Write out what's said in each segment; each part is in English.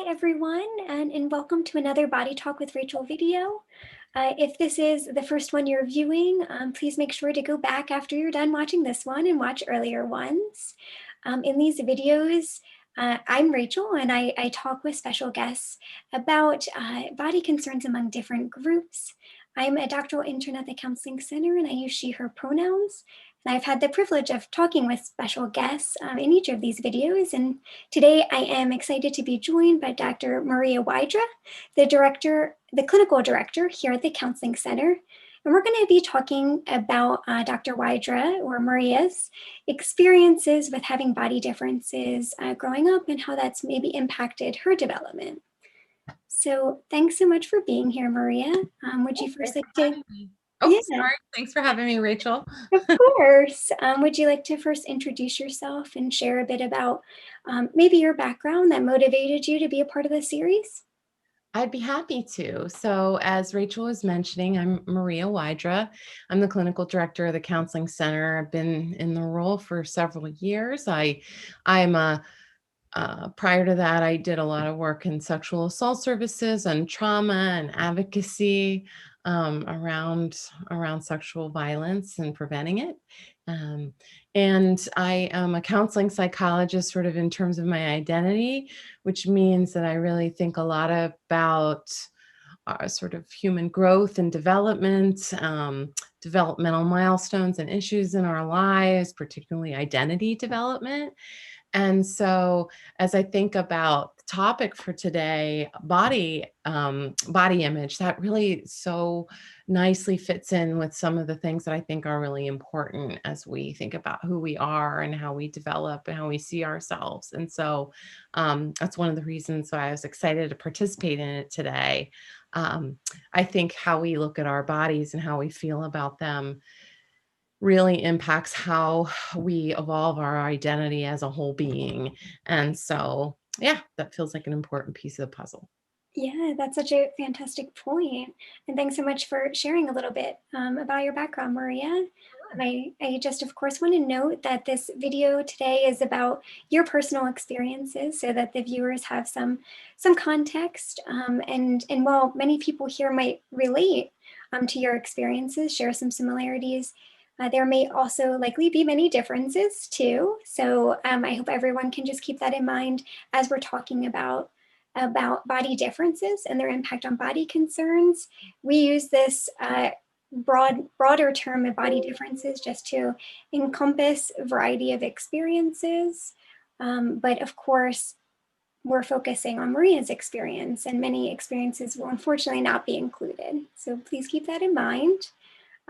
Hi everyone, and welcome to another Body Talk with Rachel video. If this is the first one you're viewing, please make sure to go back after you're done watching this one and watch earlier ones. In these videos, I'm Rachel and I talk with special guests about body concerns among different groups. I'm a doctoral intern at the Counseling Center and I use she, her pronouns. And I've had the privilege of talking with special guests in each of these videos. And today I am excited to be joined by Dr. Maria Wydra, the clinical director here at the Counseling Center. And we're going to be talking about Dr. Wydra, or Maria's, experiences with having body differences growing up and how that's maybe impacted her development. So thanks so much for being here, Maria. Would you first Thanks like for to? having me. Oh, Yeah, sorry. Thanks for having me, Rachel. of course. Would you like to first introduce yourself and share a bit about maybe your background that motivated you to be a part of the series? I'd be happy to. So, as Rachel was mentioning, I'm Maria Wydra. I'm the clinical director of the Counseling Center. I've been in the role for several years. I'm a prior to that, I did a lot of work in sexual assault services and trauma and advocacy around sexual violence and preventing it. Um, and I am a counseling psychologist, sort of in terms of my identity, which means that I really think a lot about sort of human growth and development, developmental milestones and issues in our lives, particularly identity development. And so, as I think about the topic for today, body image, that really so nicely fits in with some of the things that I think are really important as we think about who we are and how we develop and how we see ourselves. And so, that's one of the reasons why I was excited to participate in it today. I think how we look at our bodies and how we feel about them really impacts how we evolve our identity as a whole being. And so, yeah, that feels like an important piece of the puzzle. Yeah, that's such a fantastic point. And thanks so much for sharing a little bit about your background, Maria. I just, of course, want to note that this video today is about your personal experiences so that the viewers have some context. And while many people here might relate to your experiences, share some similarities, there may also likely be many differences too. So I hope everyone can just keep that in mind as we're talking about body differences and their impact on body concerns. We use this broader term of body differences just to encompass a variety of experiences. But of course, we're focusing on Maria's experience, and many experiences will unfortunately not be included. So please keep that in mind.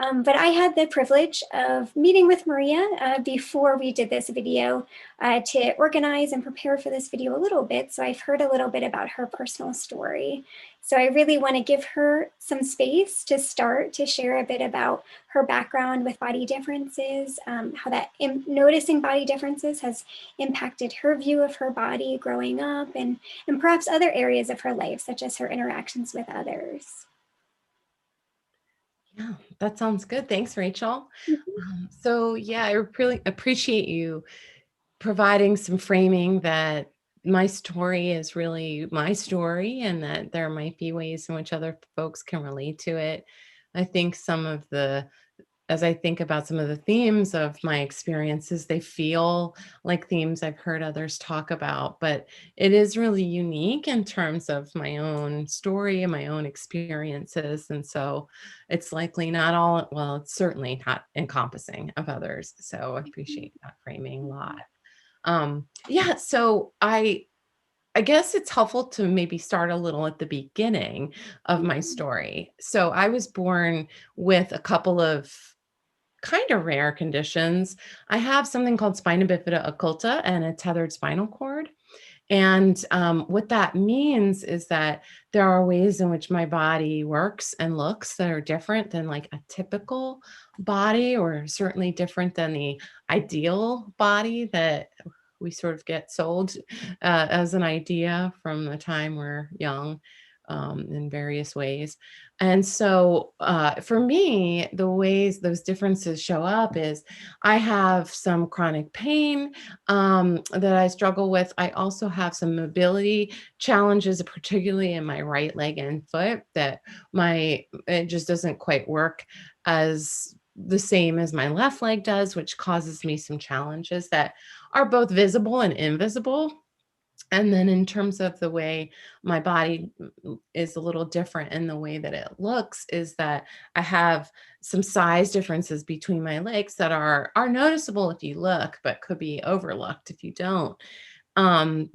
But I had the privilege of meeting with Maria before we did this video to organize and prepare for this video a little bit. So I've heard a little bit about her personal story. So I really want to give her some space to start to share a bit about her background with body differences, how that noticing body differences has impacted her view of her body growing up, and perhaps other areas of her life, such as her interactions with others. Yeah, that sounds good. Thanks, Rachel. Mhm. So, yeah, I really appreciate you providing some framing that my story is really my story and that there might be ways in which other folks can relate to it. I think as I think about some of the themes of my experiences, they feel like themes I've heard others talk about, but it is really unique in terms of my own story and my own experiences. And so it's likely not all, well, it's certainly not encompassing of others. So I appreciate that framing a lot. Yeah, so I guess it's helpful to maybe start a little at the beginning of my story. So I was born with a couple of kind of rare conditions. I have something called spina bifida occulta and a tethered spinal cord. And what that means is that there are ways in which my body works and looks that are different than like a typical body, or certainly different than the ideal body that we sort of get sold as an idea from the time we're young. in various ways. And so for me, the ways those differences show up is I have some chronic pain that I struggle with. I also have some mobility challenges, particularly in my right leg and foot, that my it just doesn't quite work as the same as my left leg does, which causes me some challenges that are both visible and invisible. And then in terms of the way my body is a little different in the way that it looks is that I have some size differences between my legs that are noticeable if you look, but could be overlooked if you don't. Um,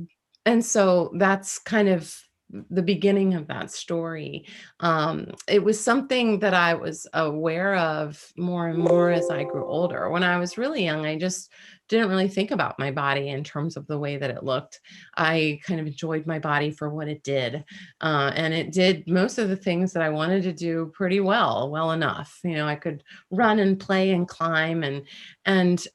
and so that's kind of the beginning of that story. It was something that I was aware of more and more as I grew older. When I was really young, I just didn't really think about my body in terms of the way that it looked. I kind of enjoyed my body for what it did. And it did most of the things that I wanted to do pretty well enough. You know, I could run and play and climb and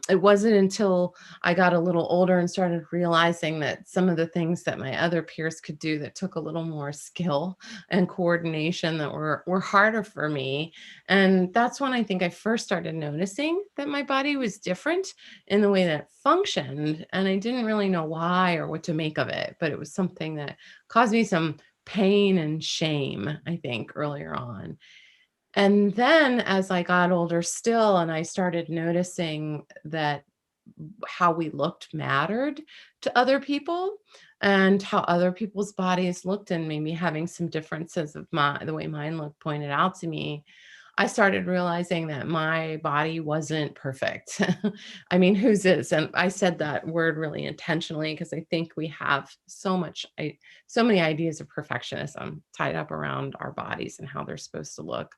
it wasn't until I got a little older and started realizing that some of the things that my other peers could do that took a little more skill and coordination that were harder for me. And that's when I think I first started noticing that my body was different in the way that it functioned. And I didn't really know why or what to make of it, but it was something that caused me some pain and shame, I think, earlier on. And then as I got older still, and I started noticing that how we looked mattered to other people and how other people's bodies looked and maybe having some differences of the way mine looked pointed out to me. I started realizing that my body wasn't perfect. I mean, whose is? And I said that word really intentionally because I think we have so many ideas of perfectionism tied up around our bodies and how they're supposed to look.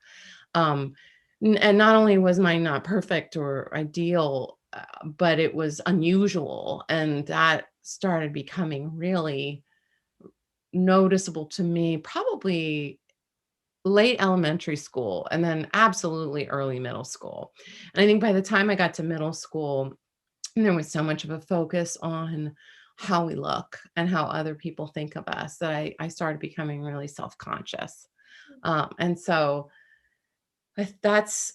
Um, and not only was mine not perfect or ideal, but it was unusual. And that started becoming really noticeable to me, probably late elementary school and then absolutely early middle school. And I think by the time I got to middle school, there was so much of a focus on how we look and how other people think of us that I started becoming really self conscious. And so that's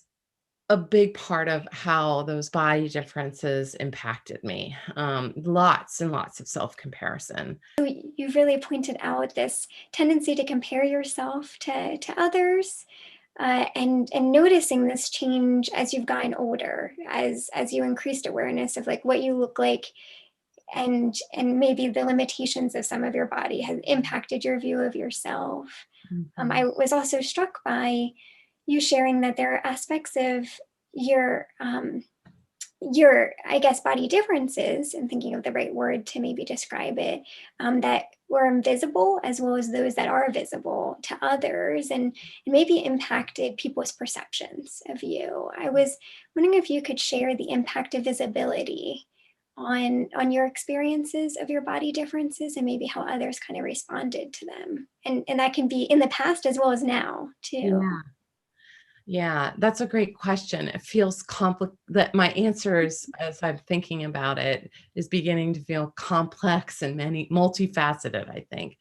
a big part of how those body differences impacted me. Lots and lots of self comparison. You've really pointed out this tendency to compare yourself to others, and noticing this change as you've gotten older, as you increased awareness of like what you look like, and maybe the limitations of some of your body has impacted your view of yourself. I Mhm. was also struck by you sharing that there are aspects of your I guess, body differences, and thinking of the right word to maybe describe it, that were invisible as well as those that are visible to others, and maybe impacted people's perceptions of you. I was wondering if you could share the impact of visibility on your experiences of your body differences and maybe how others kind of responded to them. And that can be in the past as well as now too. Yeah. Yeah, that's a great question. It feels that my answers as I'm thinking about it is beginning to feel complex and many multifaceted, I think.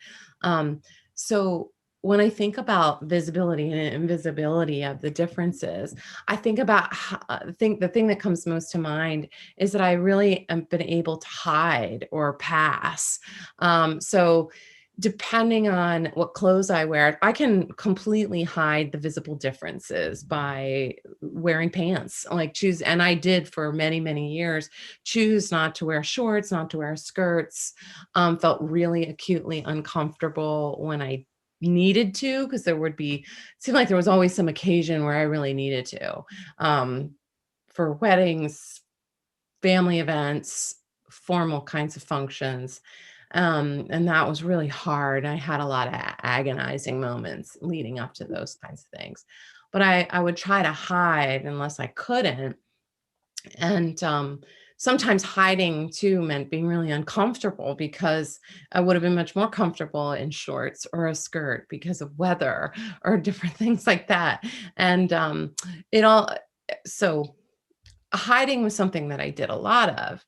So when I think about visibility and invisibility of the differences, I think about the thing that comes most to mind is that I really have been able to hide or pass. So depending on what clothes I wear, I can completely hide the visible differences by wearing pants. Like choose, and I did for many, many years, choose not to wear shorts, not to wear skirts. Felt really acutely uncomfortable when I needed to, because there would be, seemed like there was always some occasion where I really needed to. Um, for weddings, family events, formal kinds of functions. And that was really hard. I had a lot of agonizing moments leading up to those kinds of things. But I would try to hide unless I couldn't. And sometimes hiding too meant being really uncomfortable because I would have been much more comfortable in shorts or a skirt because of weather or different things like that. And it all, so hiding was something that I did a lot of.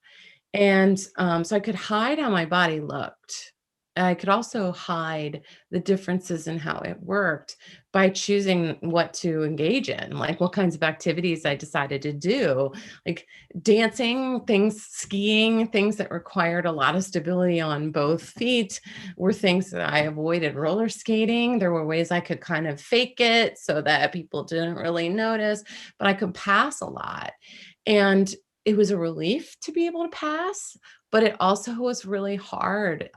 And so I could hide how my body looked I could also hide the differences in how it worked by choosing what to engage in, like what kinds of activities I decided to do, like dancing, things, skiing, things that required a lot of stability on both feet were things that I avoided. Roller skating, there were ways I could kind of fake it so that people didn't really notice, but I could pass a lot. And it was a relief to be able to pass, but it also was really hard.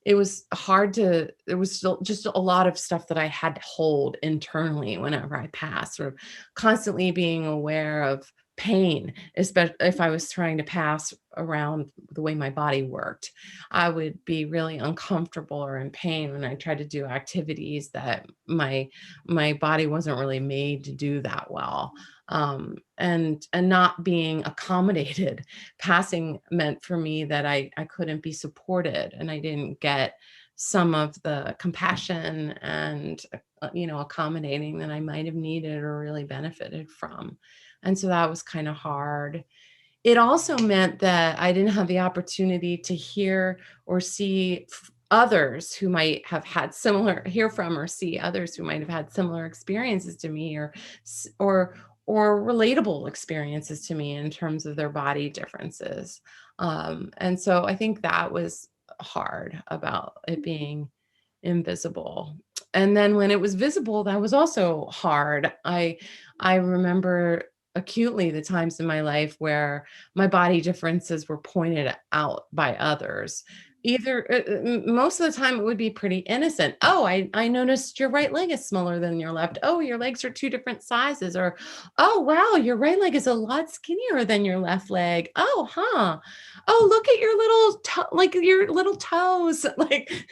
It was hard to there was still just a lot of stuff that I had to hold internally whenever I passed, sort of constantly being aware of pain, especially if I was trying to pass around the way my body worked. I would be really uncomfortable or in pain when I tried to do activities that my body wasn't really made to do that well. And not being accommodated. Passing meant for me that I couldn't be supported and I didn't get some of the compassion and accommodating that I might have needed or really benefited from. And so that was kind of hard. It also meant that I didn't have the opportunity to hear or see others who might have had similar hear from or see others who might have had similar experiences to me or s- or relatable experiences to me in terms of their body differences. And so I think that was hard about it being invisible. And then when it was visible, that was also hard. I remember acutely the times in my life where my body differences were pointed out by others. Either most of the time it would be pretty innocent. Oh, I noticed your right leg is smaller than your left. Oh, your legs are two different sizes. Or, oh wow, your right leg is a lot skinnier than your left leg. Oh, huh. Oh, look at your little like your little toes. Like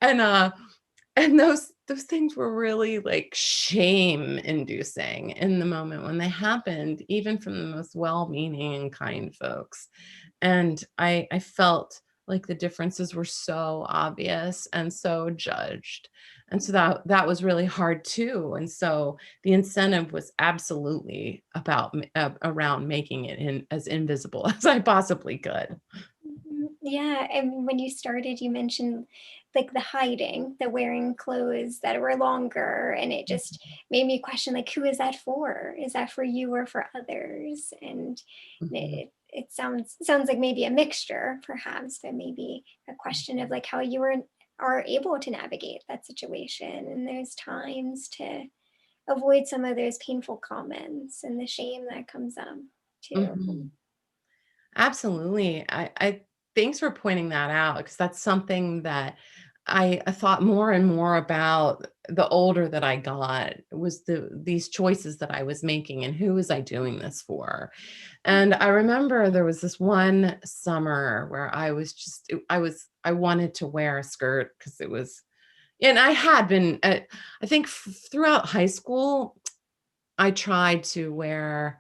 and those things were really like shame inducing in the moment when they happened, even from the most well-meaning and kind folks. And I felt like the differences were so obvious and so judged. And so that was really hard too. And so the incentive was absolutely around making it as invisible as I possibly could. Yeah, and when you started, you mentioned like the hiding, the wearing clothes that were longer, and it just made me question like, who is that for? Is that for you or for others? And Mhm. it sounds like maybe a mixture, perhaps, but maybe a question of like how you are able to navigate that situation. And there's times to avoid some of those painful comments and the shame that comes up too. Mhm. Absolutely. I thanks for pointing that out because that's something that I thought more and more about the older that I got was these choices that I was making and who was I doing this for? And I remember there was this one summer where I wanted to wear a skirt because it was and I had been I think throughout high school I tried to wear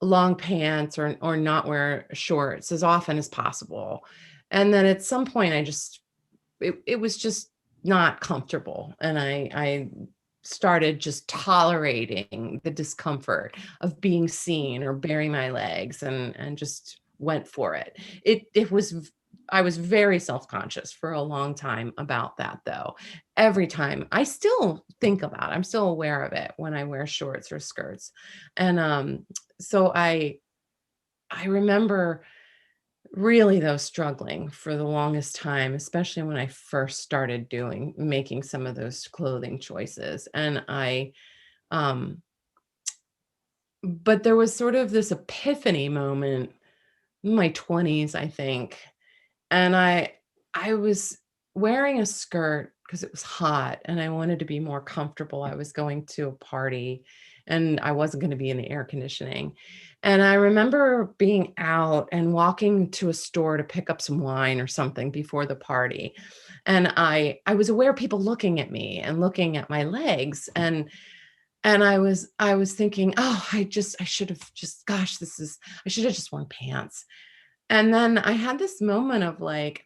long pants or not wear shorts as often as possible. And then at some point it was just not comfortable and I started just tolerating the discomfort of being seen or baring my legs and just went for it. I was very self-conscious for a long time about that though. Every time I still think about it, I'm still aware of it when I wear shorts or skirts. And so I remember really though struggling for the longest time, especially when I first started making some of those clothing choices. And um but there was sort of this epiphany moment in my 20s, I think. And I was wearing a skirt because it was hot and I wanted to be more comfortable. I was going to a party and I wasn't going to be in the air conditioning. And I remember being out and walking to a store to pick up some wine or something before the party. And I was aware of people looking at me and looking at my legs and I was thinking, "Oh, I should have just gosh, I should have just worn pants." And then I had this moment of like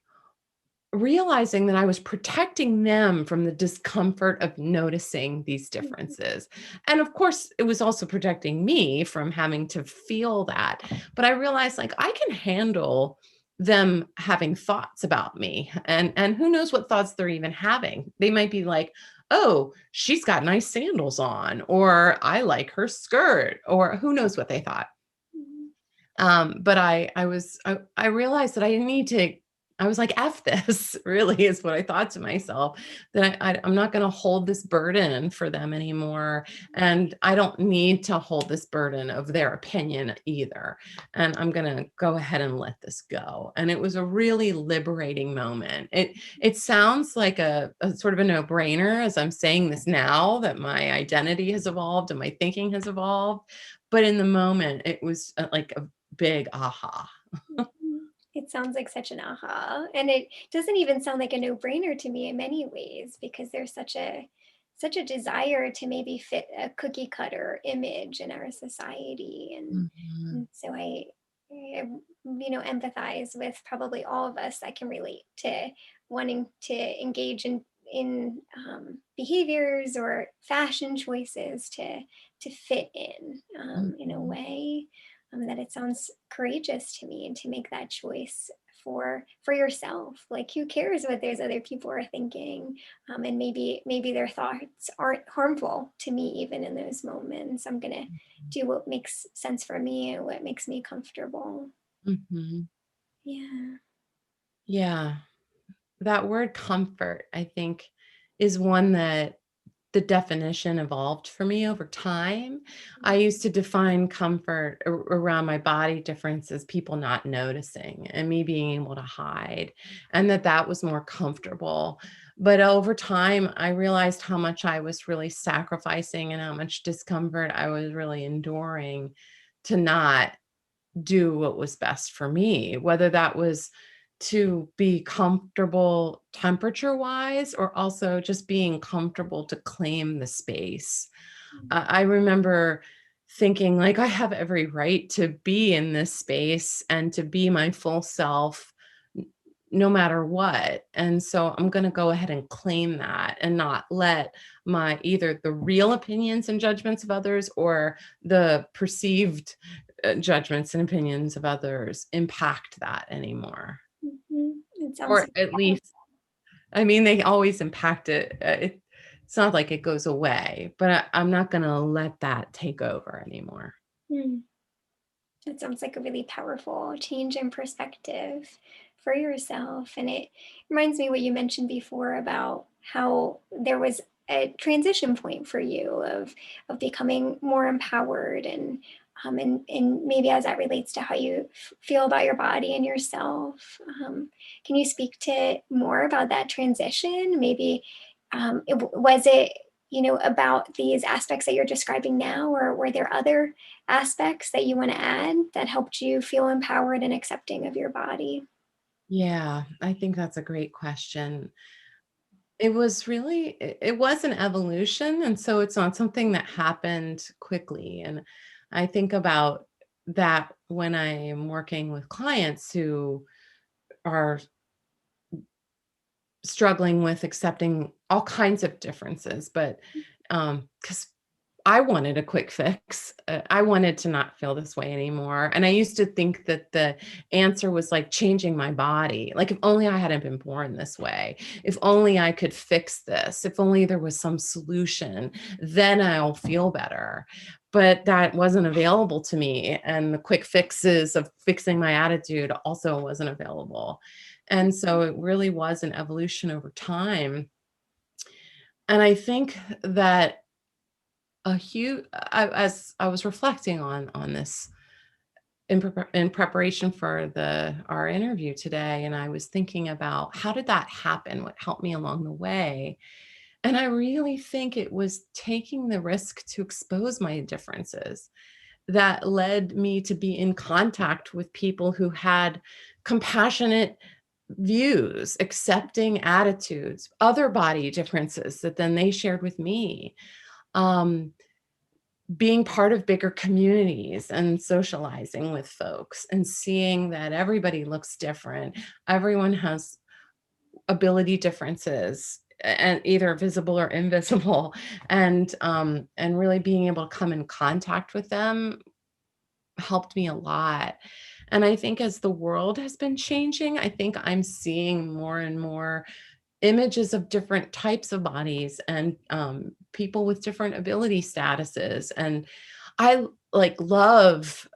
realizing that I was protecting them from the discomfort of noticing these differences. And of course, it was also protecting me from having to feel that. But I realized like I can handle them having thoughts about me, and who knows what thoughts they're even having. They might be like, "Oh, she's got nice sandals on," or "I like her skirt," or who knows what they thought. Mhm. But I realized that I need to. I was like, "F this," really is what I thought to myself. That I'm not going to hold this burden for them anymore, and I don't need to hold this burden of their opinion either. And I'm going to go ahead and let this go. And it was a really liberating moment. It sounds like a sort of a no brainer as I'm saying this now that my identity has evolved and my thinking has evolved. But in the moment, it was like a big aha. Mhm. It sounds like such an aha, and it doesn't even sound like a no-brainer to me in many ways because there's such a desire to maybe fit a cookie cutter image in our society, Mhm, and so I empathize with probably all of us that can relate to wanting to engage in behaviors or fashion choices to fit in a mhm, way that it sounds courageous to me and to make that choice for yourself. Like, who cares what those other people are thinking? And maybe their thoughts aren't harmful to me even in those moments. I'm gonna do what makes sense for me and what makes me comfortable. mhm. Yeah. Yeah, that word comfort, I think, is one that the definition evolved for me over time. I used to define comfort around my body differences, people not noticing and me being able to hide, and that was more comfortable. But over time, I realized how much I was really sacrificing and how much discomfort I was really enduring to not do what was best for me, whether that was to be comfortable temperature wise or also just being comfortable to claim the space. I remember thinking like I have every right to be in this space and to be my full self no matter what. And so I'm going to go ahead and claim that and not let my either the real opinions and judgments of others or the perceived judgments and opinions of others impact that anymore. It sounds Or so at least, I mean, they always impact it. It's not like it goes away, but I'm not going to let that take over anymore. powerful. It sounds like a really powerful change in perspective for yourself. And it reminds me what you mentioned before about how there was a transition point for you of becoming more empowered and maybe as that relates to how you feel about your body and yourself. Can you speak to more about that transition? Maybe was it about these aspects that you're describing now, or were there other aspects that you want to add that helped you feel empowered and accepting of your body? Yeah, I think that's a great question. It was an evolution, and so it's not something that happened quickly, and I think about that when I am working with clients who are struggling with accepting all kinds of differences, but, because I wanted a quick fix. I wanted to not feel this way anymore. And I used to think that the answer was like changing my body. Like, if only I hadn't been born this way, if only I could fix this, if only there was some solution, then I'll feel better. But that wasn't available to me. And the quick fixes of fixing my attitude also wasn't available. And so it really was an evolution over time. And I think that as I was reflecting on this in preparation for the our interview today, and I was thinking about how did that happen? What helped me along the way? And I really think it was taking the risk to expose my differences that led me to be in contact with people who had compassionate views, accepting attitudes, other body differences that then they shared with me. Um, Being part of bigger communities and socializing with folks and seeing that everybody looks different. Everyone has ability differences and either visible or invisible. And really being able to come in contact with them helped me a lot. And I think as the world has been changing, I think I'm seeing more and more images of different types of bodies and people with different ability statuses. And I like love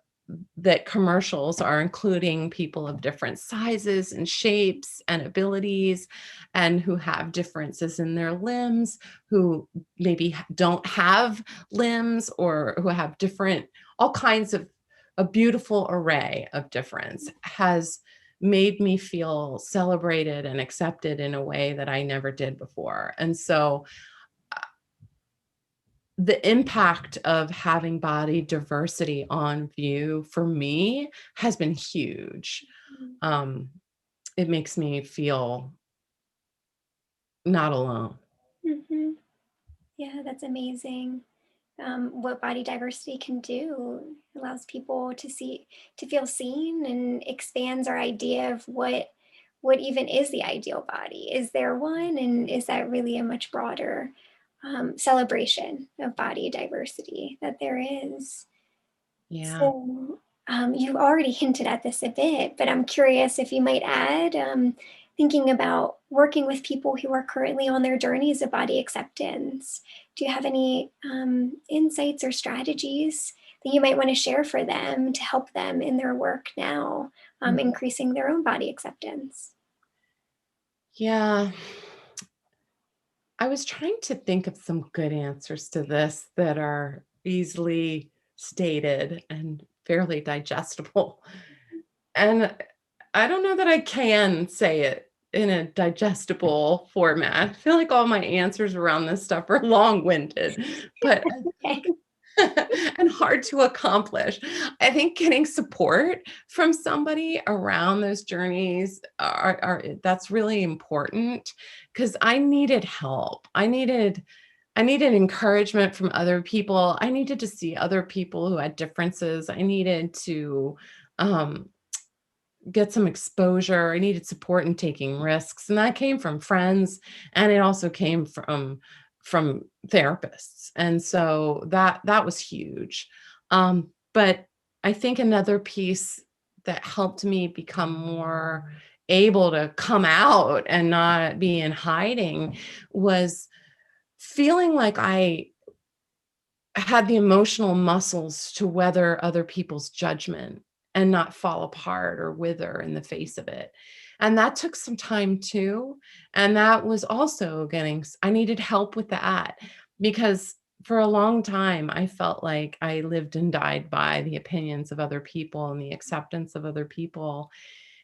that commercials are including people of different sizes and shapes and abilities and who have differences in their limbs, who maybe don't have limbs or who have different, all kinds of a beautiful array of difference has made me feel celebrated and accepted in a way that I never did before. And so the impact of having body diversity on view for me has been huge. Um, it makes me feel not alone. Mm-hmm. Yeah, that's amazing. What body diversity can do. It allows people to feel seen, and expands our idea of what even is the ideal body. Is there one? And is that really a much broader celebration of body diversity that there is? Yeah. So you've already hinted at this a bit, but I'm curious if you might add, thinking about working with people who are currently on their journeys of body acceptance. Do you have any insights or strategies that you might want to share for them to help them in their work now, increasing their own body acceptance? Yeah. I was trying to think of some good answers to this that are easily stated and fairly digestible. And I don't know that I can say it in a digestible format. I feel like all my answers around this stuff are long-winded, but I Okay. think and hard to accomplish. I think getting support from somebody around those journeys are that's really important because I needed help. I needed encouragement from other people. I needed to see other people who had differences. I needed to um, get some exposure. I needed support in taking risks, and that came from friends, and it also came from therapists. And so that was huge. But I think another piece that helped me become more able to come out and not be in hiding was feeling like I had the emotional muscles to weather other people's judgment and not fall apart or wither in the face of it. And that took some time too. And that was also I needed help with that because for a long time, I felt like I lived and died by the opinions of other people and the acceptance of other people.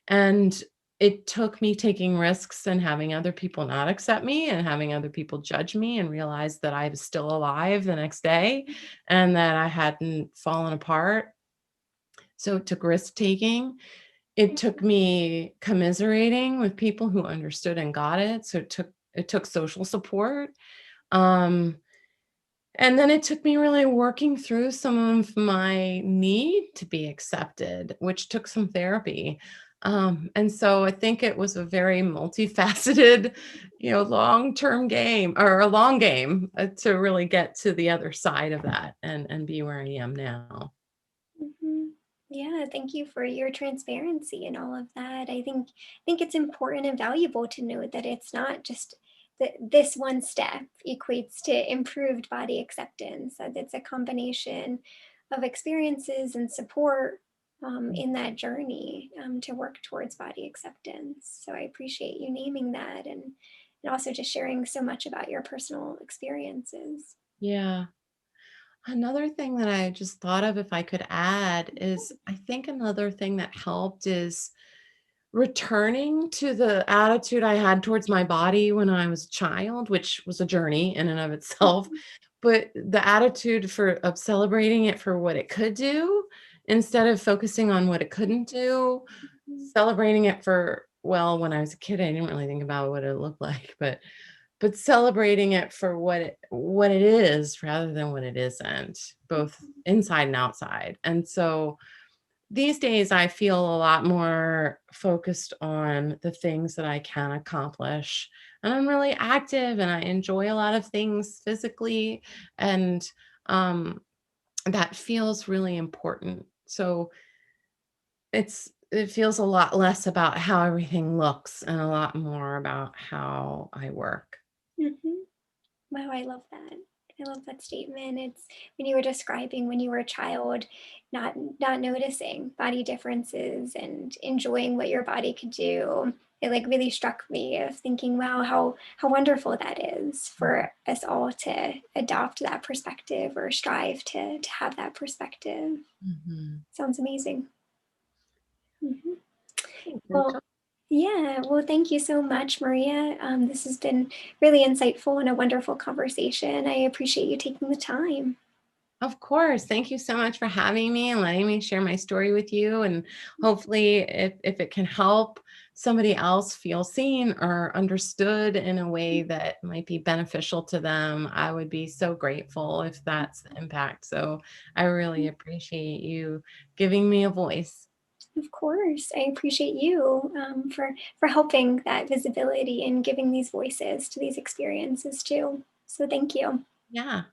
And it took me taking risks and having other people not accept me and having other people judge me and realize that I was still alive the next day and that I hadn't fallen apart. So it took risk taking. It took me commiserating with people who understood and got it. So it took social support. Um, and then it took me really working through some of my need to be accepted, which took some therapy. And so I think it was a very multifaceted, long-term game or a long game to really get to the other side of that and be where I am now. Mhm. Yeah, thank you for your transparency and all of that. I think it's important and valuable to know that it's not just that this one step equates to improved body acceptance, that it's a combination of experiences and support in that journey to work towards body acceptance. So I appreciate you naming that, and also just sharing so much about your personal experiences. Yeah. Another thing that I just thought of if I could add is I think another thing that helped is returning to the attitude I had towards my body when I was a child, which was a journey in and of itself, but the attitude of celebrating it for what it could do instead of focusing on what it couldn't do, celebrating it for well, when I was a kid, I didn't really think about what it looked like, but celebrating it for what it is rather than what it isn't, both inside and outside. And so these days, I feel a lot more focused on the things that I can accomplish. And I'm really active and I enjoy a lot of things physically. And um, that feels really important. So it feels a lot less about how everything looks and a lot more about how I work. Mhm. Wow, I love that. I love that statement. It's when you were describing when you were a child, not noticing body differences and enjoying what your body could do. It like really struck me of thinking, wow, how wonderful that is for us all to adopt that perspective or strive to have that perspective. Mhm. Sounds amazing. Mhm. You're Well, welcome. yeah, well, thank you so much, Maria. This has been really insightful and a wonderful conversation. I appreciate you taking the time. Of course. Thank you so much for having me and letting me share my story with you. And hopefully, if it can help somebody else feel seen or understood in a way that might be beneficial to them, I would be so grateful if that's the impact. So I really appreciate you giving me a voice. Of course, I appreciate you for helping that visibility and giving these voices to these experiences too. So thank you. Yeah.